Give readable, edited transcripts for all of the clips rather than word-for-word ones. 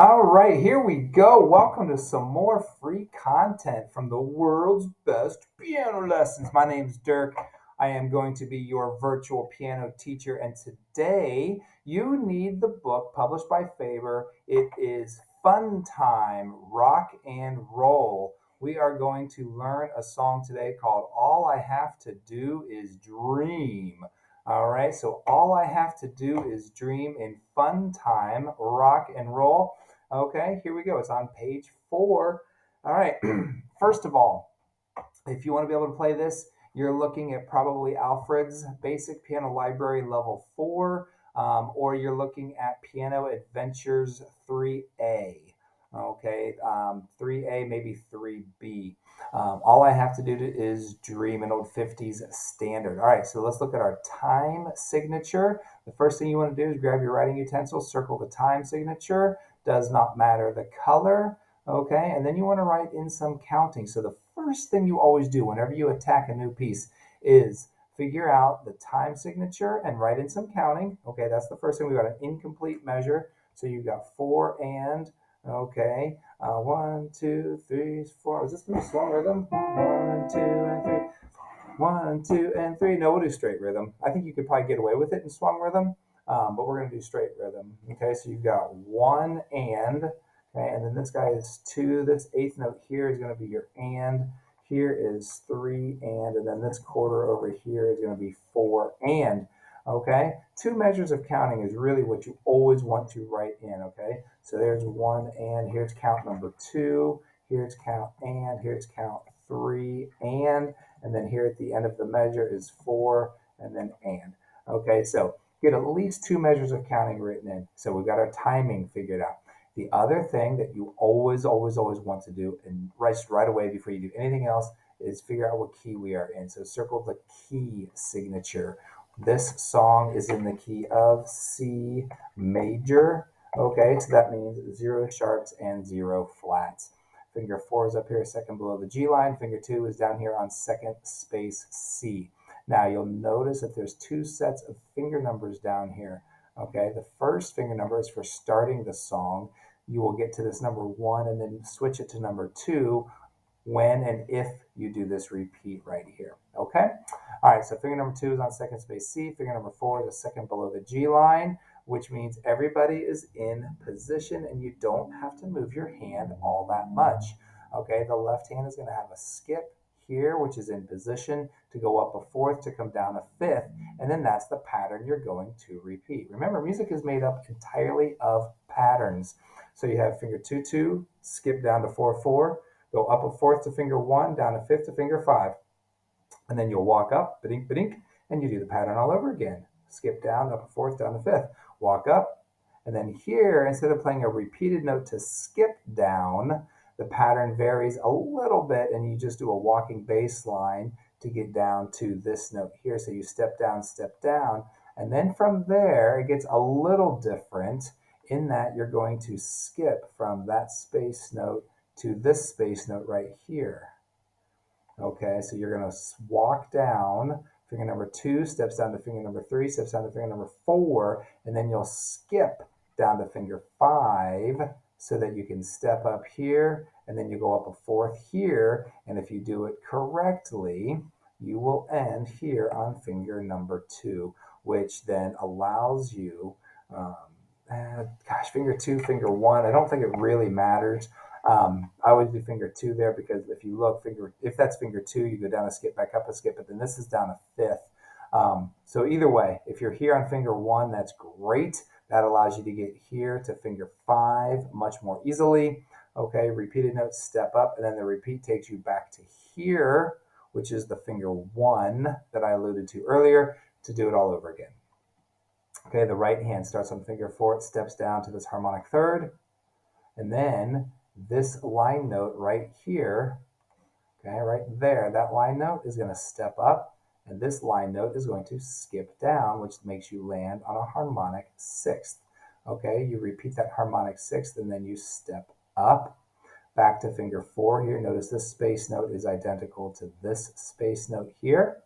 All right, here we go. Welcome to some more free content from the world's best piano lessons. My name's Dirk. I am going to be your virtual piano teacher, and today you need the book published by Faber. It is Fun Time Rock and Roll. We are going to learn a song today called All I Have to Do Is Dream. All right, so all I have to do is dream in Fun Time Rock and Roll. Okay, here we go. It's on page 4. All right. First of all, if you want to be able to play this, you're looking at probably Alfred's Basic Piano Library Level 4, or you're looking at Piano Adventures 3A. Okay, 3A, maybe 3B. All I have to do is dream an old 50s standard. All right, so let's look at our time signature. The first thing you want to do is grab your writing utensil, circle the time signature. Does not matter the color. Okay, and then you want to write in some counting. So the first thing you always do whenever you attack a new piece is figure out the time signature and write in some counting. Okay, that's the first thing. We got an incomplete measure. So you've got 4 and, okay, 1, 2, 3, 4. Is this going to be swung rhythm? 1, 2, and 3. 1, 2, and 3. No, we'll do straight rhythm. I think you could probably get away with it in swung rhythm, but we're going to do straight rhythm. Okay, so you've got 1 and, okay, and then this guy is 2. This eighth note here is going to be your and. Here is 3 and then this quarter over here is going to be 4 and. Okay, 2 measures of counting is really what you always want to write in. Okay, so there's 1 and, here's count number 2, here's count and, here's count 3 and then here at the end of the measure is 4 and then and. Okay, so get at least 2 measures of counting written in. So we've got our timing figured out. The other thing that you always want to do, and right away before you do anything else, is figure out what key we are in. So circle the key signature. This song is in the key of C major. Okay, so that means 0 sharps and 0 flats. Finger 4 is up here, second below the G line. Finger 2 is down here on second space C. Now you'll notice that there's 2 sets of finger numbers down here. Okay, the first finger number is for starting the song. You will get to this number 1 and then switch it to number 2 when and if you do this repeat right here. Okay? All right, so finger number 2 is on second space C. Finger number 4 is the second below the G line, which means everybody is in position and you don't have to move your hand all that much. Okay, the left hand is going to have a skip here, which is in position to go up a fourth, to come down a fifth, and then that's the pattern you're going to repeat. Remember, music is made up entirely of patterns. So you have finger 2, 2, skip down to 4, 4, go up a fourth to finger 1, down a fifth to finger 5, and then you'll walk up, ba-dink, ba-dink, and you do the pattern all over again. Skip down, up a fourth, down a fifth, walk up, and then here, instead of playing a repeated note to skip down, the pattern varies a little bit and you just do a walking bass line to get down to this note here. So you step down, and then from there it gets a little different in that you're going to skip from that space note to this space note right here. Okay, so you're going to walk down. Finger number 2 steps down to finger number 3, steps down to finger number 4, and then you'll skip down to finger 5 so that you can step up here, and then you go up a fourth here, and if you do it correctly, you will end here on finger number 2, which then allows you, finger 2, finger 1, I don't think it really matters. I always do finger 2 there because if you look, if that's finger 2, you go down a skip, back up a skip, but then this is down a fifth. So either way, if you're here on finger 1, that's great. That allows you to get here to finger 5 much more easily. Okay, repeated notes, step up, and then the repeat takes you back to here, which is the finger 1 that I alluded to earlier, to do it all over again. Okay, the right hand starts on finger 4, it steps down to this harmonic third, and then this line note right here, okay, right there, that line note is going to step up, and this line note is going to skip down, which makes you land on a harmonic 6th. Okay, you repeat that harmonic 6th, and then you step up back to finger 4 here. Notice this space note is identical to this space note here.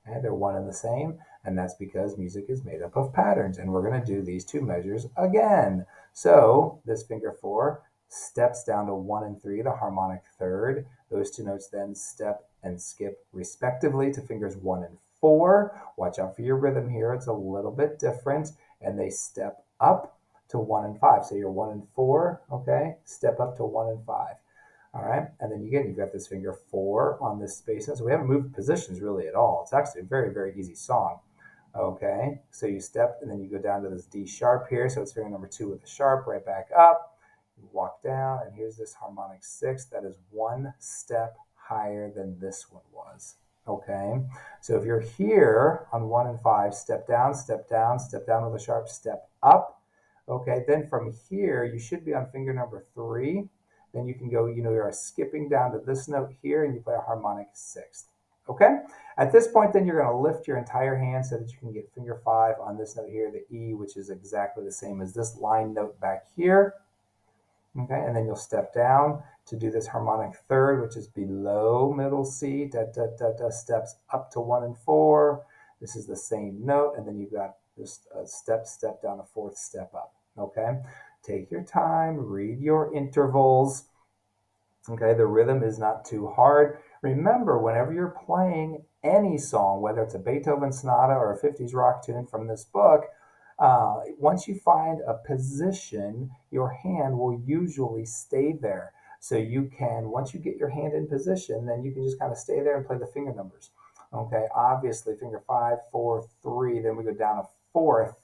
Okay, they're one and the same, and that's because music is made up of patterns, and we're going to do these 2 measures again. So this finger 4 steps down to 1 and 3, the harmonic third. Those two notes then step and skip respectively to fingers 1 and 4. Watch out for your rhythm here. It's a little bit different. And they step up to 1 and 5. So you're 1 and 4, okay? Step up to 1 and 5. All right, and then you've got this finger 4 on this space note. So we haven't moved positions really at all. It's actually a very, very easy song. Okay, so you step and then you go down to this D sharp here. So it's finger number 2 with a sharp, right back up. You walk down, and here's this harmonic 6 that is 1 step higher than this one was. Okay, so if you're here on 1 and 5, step down, step down, step down with a sharp, step up. Okay, then from here, you should be on finger number 3. Then you can go, you're skipping down to this note here, and you play a harmonic 6th. Okay? At this point, then you're going to lift your entire hand so that you can get finger 5 on this note here, the E, which is exactly the same as this line note back here. Okay, and then you'll step down to do this harmonic third, which is below middle C, steps up to 1 and 4. This is the same note, and then you've got just a step down, a 4th step up. Okay, take your time, read your intervals. Okay, the rhythm is not too hard. Remember, whenever you're playing any song, whether it's a Beethoven sonata or a 50s rock tune from this book, once you find a position, your hand will usually stay there. So you can, once you get your hand in position, then you can just kind of stay there and play the finger numbers. Okay, obviously finger 5, 4, 3, then we go down a 4th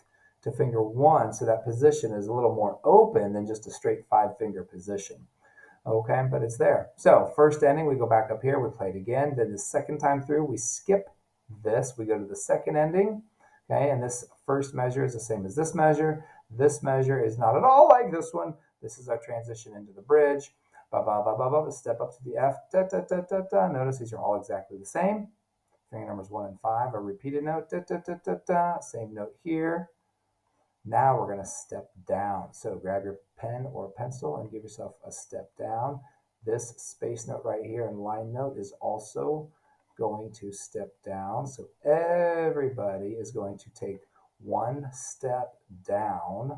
to finger 1, so that position is a little more open than just a straight 5-finger position. Okay, but it's there. So first ending, we go back up here, we play it again. Then the second time through, we skip this. We go to the second ending. Okay, and this first measure is the same as this measure. This measure is not at all like this one. This is our transition into the bridge. Ba ba ba ba ba. Step up to the F. Da da da da da. Notice these are all exactly the same. Finger numbers 1 and 5. A repeated note. Da da da da da. Same note here. Now we're going to step down. So grab your pen or pencil and give yourself a step down. This space note right here and line note is also going to step down. So everybody is going to take 1 step down.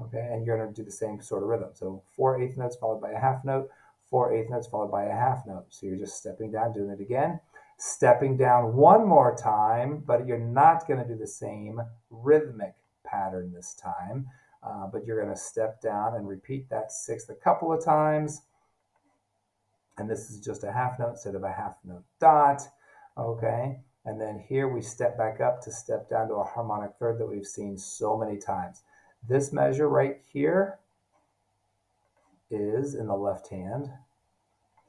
Okay, and you're going to do the same sort of rhythm. So 4/8 notes followed by a half note, 4/8 notes followed by a half note. So you're just stepping down, doing it again. Stepping down one more time, but you're not going to do the same rhythmic pattern this time, but you're going to step down and repeat that 6th a couple of times. And this is just a half note instead of a half note dot. Okay, and then here we step back up to step down to a harmonic third that we've seen so many times. This measure right here is in the left hand,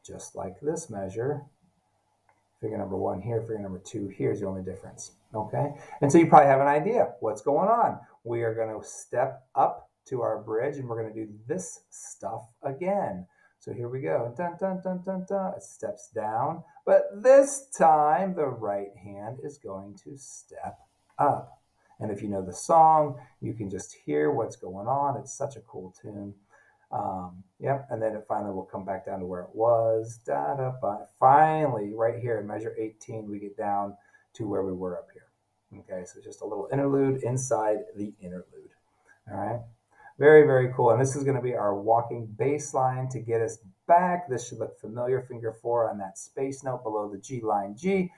just like this measure. Finger number 1 here, finger number 2 here is the only difference. Okay, and so you probably have an idea what's going on. We are going to step up to our bridge and we're going to do this stuff again. So here we go. Dun, dun, dun, dun, dun. It steps down, but this time the right hand is going to step up. And if you know the song, you can just hear what's going on. It's such a cool tune. Yep, and then it finally will come back down to where it was. Finally, right here in measure 18, we get down to where we were up here. Okay, so just a little interlude inside the interlude. All right, very, very cool. And this is going to be our walking bass line to get us back. This should look familiar. Finger 4 on that space note below the G line G.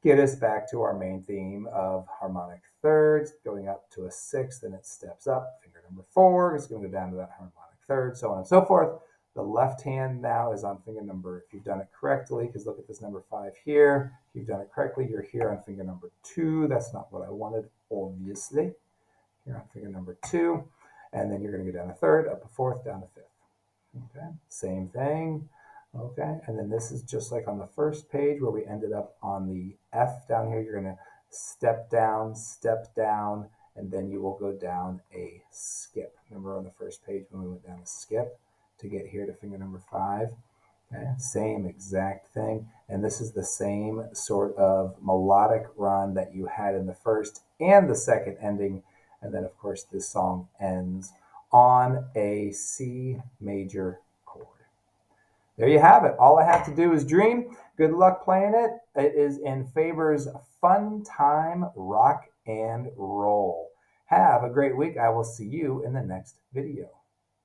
Get us back to our main theme of harmonic thirds, going up to a 6th, and it steps up. Finger number 4 is going to go down to that harmonic third, so on and so forth. The left hand now is on finger number, if you've done it correctly, because look at this number 5 here. If you've done it correctly, you're here on finger number 2. That's not what I wanted, obviously. You're on finger number 2, and then you're going to go down a third, up a 4th, down a 5th. Okay, same thing. Okay, and then this is just like on the first page where we ended up on the F down here. You're going to step down, and then you will go down a skip. Remember on the first page when we went down a skip to get here to finger number 5? Okay, same exact thing. And this is the same sort of melodic run that you had in the first and the second ending. And then, of course, this song ends on a C major chord. There you have it. All I have to do is dream. Good luck playing it. It is in Faber's Fun Time Rock and Roll. Have a great week. I will see you in the next video.